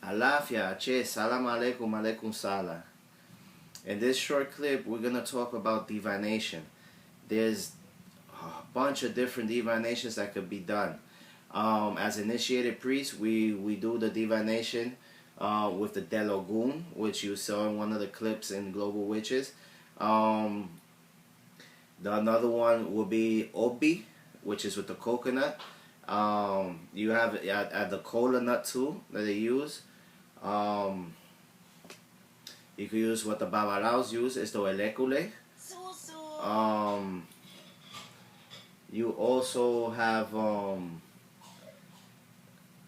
Alafia, Che, Salam Alaikum, Alaikum Salam. In this short clip, we're going to talk about divination. There's a bunch of different divinations that could be done. As initiated priests, we do the divination with the Delogun, which you saw in one of the clips in Global Witches. Another one will be Obi, which is with the coconut. You have at the cola nut too that they use. You can use what the Babalaos use, is the Elecule. You also have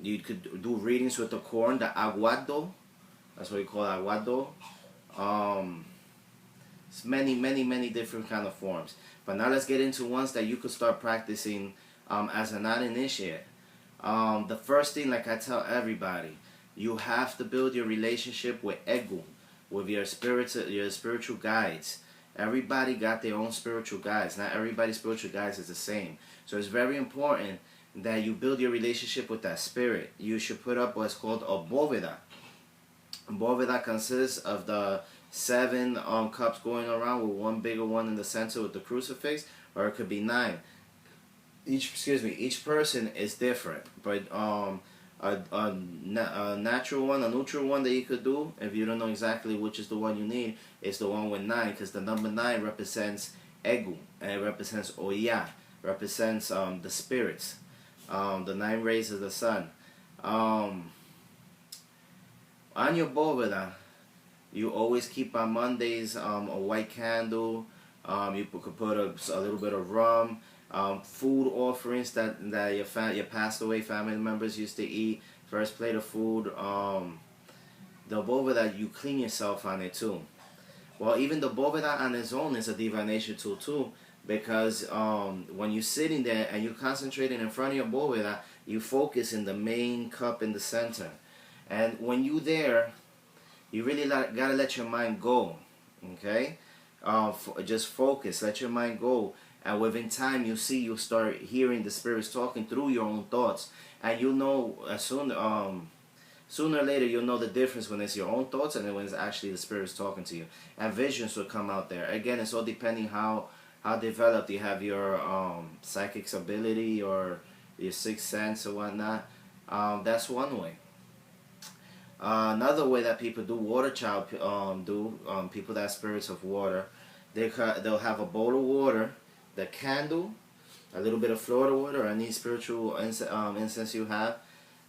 you could do readings with the corn, the aguado. That's what we call aguado. It's many different kind of forms. But now let's get into ones that you could start practicing as a non-initiate. The first thing, like I tell everybody, you have to build your relationship with Egu, with your spiritual guides. Everybody got their own spiritual guides. Not everybody's spiritual guides is the same. So it's very important that you build your relationship with that spirit. You should put up what's called a bóveda. Bóveda consists of the 7 cups going around with one bigger one in the center with the crucifix, or it could be 9. Each person is different, but a natural one, a neutral one that you could do, if you don't know exactly which is the one you need, is the one with 9, because the number 9 represents Egu, and it represents Oya, represents the spirits, the 9 rays of the sun. On your bóveda, you always keep on Mondays a white candle. You could put a little bit of rum. Food offerings that your passed away family members used to eat. First plate of food. The bóveda, you clean yourself on it too. Well, even the bóveda on its own is a divination tool too, because when you're sitting there and you're concentrating in front of your bóveda, you focus in the main cup in the center. And when you're there, you really gotta let your mind go, okay? Just focus, let your mind go. And within time, you'll start hearing the spirits talking through your own thoughts. And you'll know, sooner or later, you'll know the difference when it's your own thoughts and then when it's actually the spirits talking to you. And visions will come out there. Again, it's all depending how developed you have your psychic ability or your sixth sense or whatnot. That's one way. Another way that people do water child people that are spirits of water, they'll have a bowl of water, the candle, a little bit of Florida water, or any spiritual incense you have,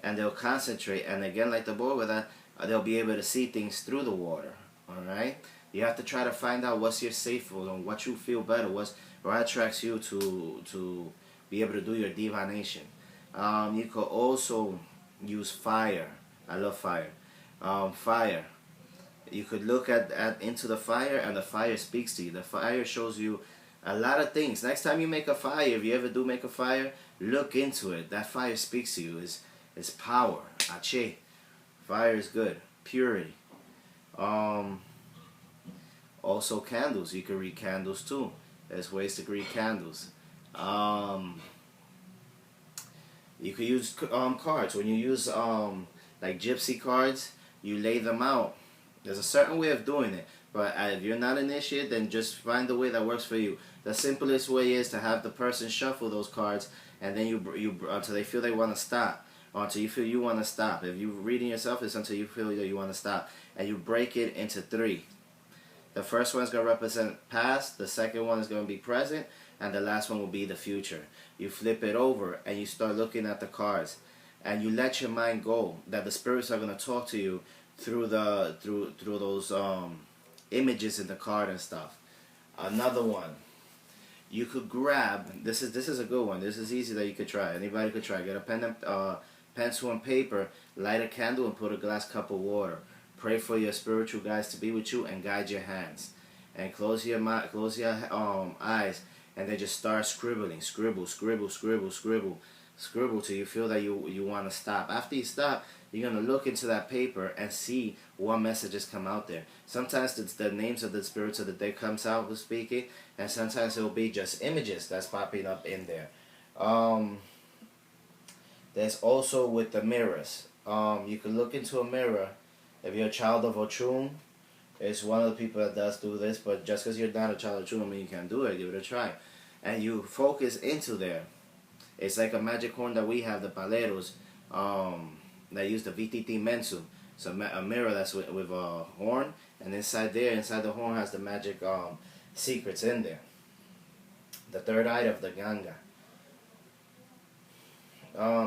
and they'll concentrate. And again, like the bowl with that, they'll be able to see things through the water. All right. You have to try to find out what's your safe zone and what you feel better, what attracts you to be able to do your divination. You could also use fire. I love fire. Fire. You could look at into the fire, and the fire speaks to you. The fire shows you a lot of things. Next time you make a fire, if you ever do make a fire, look into it. That fire speaks to you. It's power. Ache. Fire is good. Purity. Also candles. You can read candles too. There's ways to read candles. You could use cards. When you use like gypsy cards, you lay them out. There's a certain way of doing it, but if you're not initiated, then just find the way that works for you. The simplest way is to have the person shuffle those cards, and then you until they feel they want to stop, or until you feel you want to stop. If you're reading yourself, it's until you feel that you want to stop, and you break it into 3. The first one is going to represent past, the second one is going to be present, and the last one will be the future. You flip it over, and you start looking at the cards, and you let your mind go, that the spirits are going to talk to you through those images in the card and stuff. Another one, you could grab, this is a good one, this is easy that you could try, anybody could try. Get a pen and pencil and paper, light a candle, and put a glass cup of water. Pray for your spiritual guides to be with you, and guide your hands, and close your eyes, and then just start scribbling. Scribble till you feel that you want to stop. After you stop, you're going to look into that paper and see what messages come out there. Sometimes it's the names of the spirits of the day comes out with speaking, and sometimes it will be just images that's popping up in there. There's also with the mirrors. You can look into a mirror. If you're a child of Ochun, it's one of the people that does do this, but just because you're not a child of Ochun, I mean you can do it, give it a try. And you focus into there. It's like a magic horn that we have, the paleros, that use the VTT mensu. So a mirror that's with a horn, and inside the horn has the magic secrets in there. The third eye of the Ganga.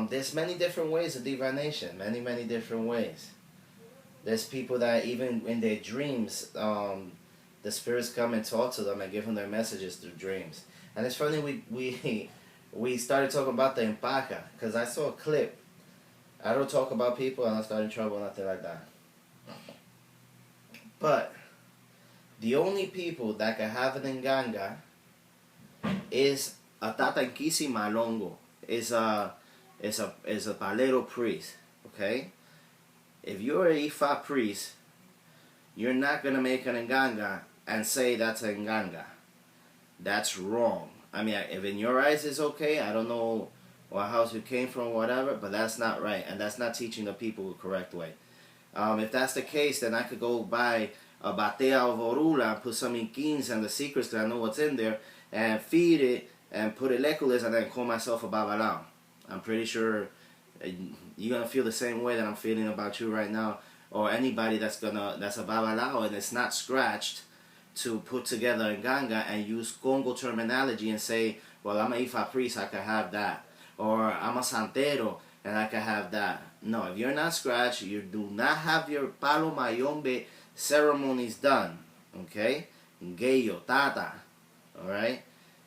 There's many different ways of divination, many different ways. There's people that even in their dreams, the spirits come and talk to them and give them their messages through dreams. And it's funny we started talking about the empaca because I saw a clip. I don't talk about people and I start in trouble, nothing like that. But the only people that can have an enganga is a Tatankisi Malongo. Is a palero priest. Okay? If you're a Ifa priest, you're not gonna make an enganga and say that's an enganga. That's wrong. I mean, if in your eyes it's okay, I don't know what house you came from, whatever, but that's not right, and that's not teaching the people the correct way. If that's the case, then I could go buy a batea of orula and put some inquins and the secrets that I know what's in there, and feed it and put it lecules and then call myself a babalao. I'm pretty sure you're gonna feel the same way that I'm feeling about you right now, or anybody that's a babalao and it's not scratched to put together a ganga and use Congo terminology and say, well, I'm a Ifa priest, I can have that, or I'm a santero and I can have that. No, if you're not scratched, you do not have your palo mayombe ceremonies done, okay? Geyo, tata, alright?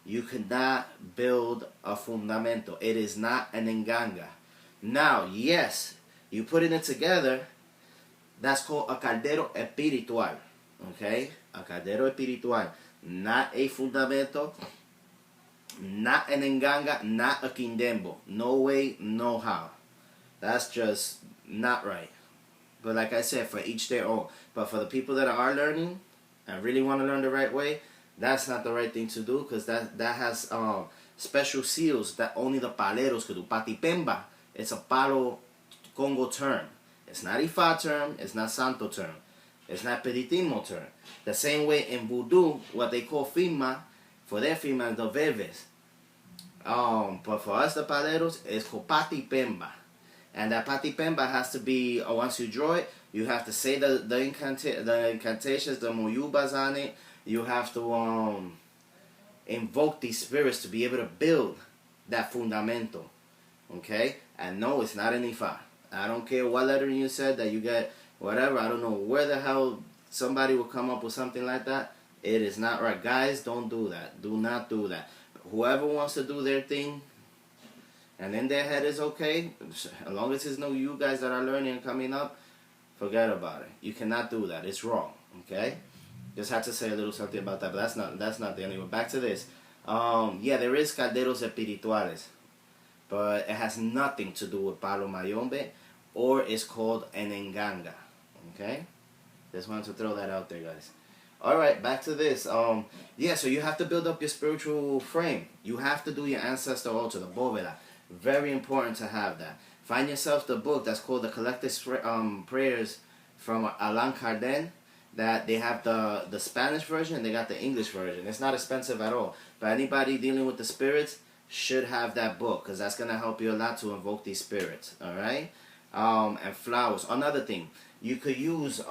You cannot build a fundamento. It is not an enganga. Now, yes, you putting it together, that's called a caldero espiritual, okay? A caldero espiritual, not a fundamento, not an enganga, not a quindembo. No way, no how. That's just not right. But like I said, for each their own. But for the people that are learning and really want to learn the right way, that's not the right thing to do, because that has special seals that only the paleros could do. Patipemba, it's a palo Congo term. It's not Ifa term, it's not Santo term, it's not Peritismo term. The same way in Voodoo, what they call firma, for their firma is the veves. But for us, the paleros, it's called patipemba. And that patipemba has to be, once you draw it, you have to say the incantations, the moyubas on it. You have to invoke these spirits to be able to build that fundamento. Okay? And no, it's not an Ifa. I don't care what letter you said that you get, whatever. I don't know where the hell somebody will come up with something like that. It is not right. Guys, don't do that. Do not do that. Whoever wants to do their thing and in their head is okay, as long as it's no you guys that are learning and coming up, forget about it. You cannot do that. It's wrong. Okay? Just had to say a little something about that, but that's not the only one. Back to this. Yeah, there is calderos espirituales, but it has nothing to do with palo mayombe, or it's called an enganga. Okay? Just wanted to throw that out there, guys. Alright, back to this. Yeah, so you have to build up your spiritual frame. You have to do your ancestor altar, the bóveda. Very important to have that. Find yourself the book that's called the Collected Prayers from Allan Kardec. That they have the Spanish version and they got the English version. It's not expensive at all. But anybody dealing with the spirits should have that book, because that's going to help you a lot to invoke these spirits. Alright? And flowers. Another thing, you could use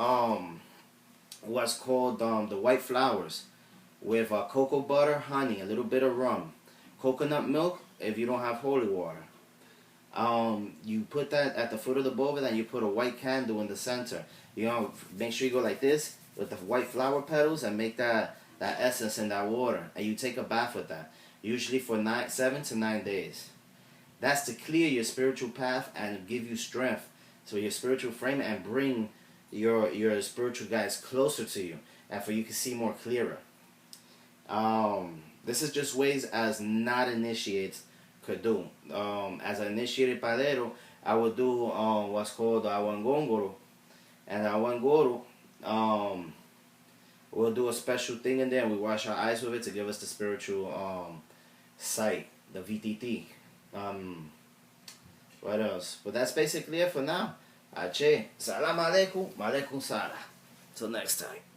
what's called the white flowers with cocoa butter, honey, a little bit of rum, coconut milk if you don't have holy water. You put that at the foot of the bóveda and you put a white candle in the center. You know, make sure you go like this with the white flower petals and make that essence in that water, and you take a bath with that, usually for 7 to 9 days. That's to clear your spiritual path and give you strength to your spiritual frame and bring your spiritual guides closer to you, and for you to see more clearer. This is just ways as not initiates could do. As an initiated palero, I would do what's called awangongoro, and awangoro we'll do a special thing in there and we wash our eyes with it to give us the spiritual sight, the VTT. What else? But that's basically it for now. Ache, salam alaikum, malaikum salam. Till next time.